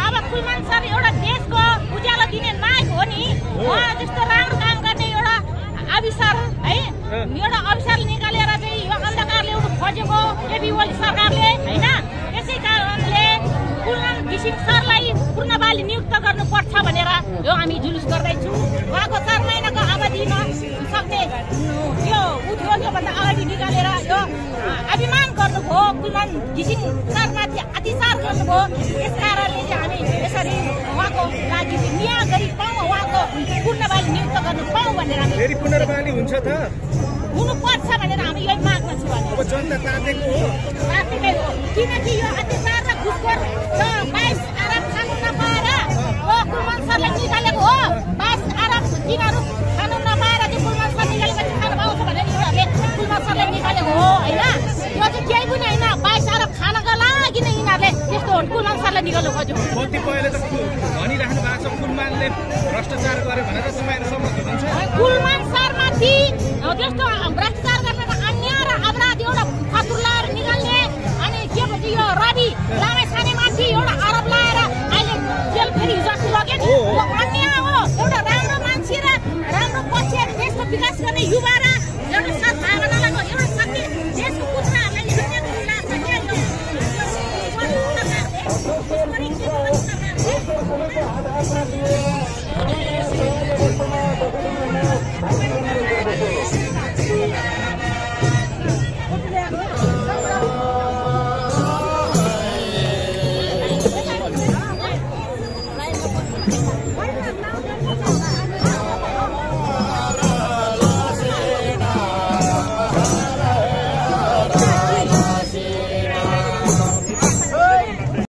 अब कुलमान सर एउटा देशको उज्यालो दिने नायक हो नि। उहाँ जस्तो राम्रो काम गर्ने एउटा अफिसर है, एउटा अफिसर निकालेर चाहिँ यो अन्धकार ल्याउनु खोजेको केपी ओली सरकारले होइन। त्यसै कारणले कुलमान घिसिङ सरलाई पूर्णबहाली नियुक्त गर्नुपर्छ भनेर यो हामी जुलुस गर्दैछौँ। उहाँको 4 महिनाको अवधिमा सक्ने यो उद्योगभन्दा अगाडि निकालेर यो अभिमान गर्नुभयो, कुलमान घिसिङ सरमाथि अत्याचार गर्नुभयो। यस कारणले चाहिँ हामी यसरी उहाँको लागि न्याय गरी पाऊँ, उहाँको पूर्णबहाली नियुक्त गर्नु पाऊँ भनेर फेरि पुनर्बहाली हुन्छ त हुनुपर्छ भनेर हामी यही माग्न छु। अब जनता तातेको हो, तातेकै हो, किनकि यो अत्याचार र घुसखोर 22 अरब खानु नपाएर कुलमान सरले निकालेको हो। 22 अरब तिनीहरू खानु नपाएर चाहिँ कुलमान सर निकालेपछि खानु पाउँछ भनेर यिनीहरूले कुलमान सरले निकालेको हो होइन। यो चाहिँ केही पनि होइन, 22 अरब खानको लागि नै यिनीहरूले त्यस्तो कुलमान सरलाई निकाल्नु खोज्यो। कतिपयले त भनिराख्नु भएको छ कुलमानले भ्रष्टाचार गर्यो भनेर तपाईँहरू सहमत हुनुहुन्छ? कुलमान सरमाथि त्यस्तो भ्रष्टाचार गर्ने अन्याय र अपराध एउटा फतुल्लाहरू निकाल्ने अनि के भन्छ यो रवि लामाछानेमाथि एउटा आरोप लगाएर अहिले जेल फेरि हिजो लग्यो नि, अन्याय हो। एउटा राम्रो मान्छे र राम्रो पक्ष देशको विकास गर्ने युवा र एउटा सद्भावनाको एउटा शक्ति देशको पुत्रहरूलाई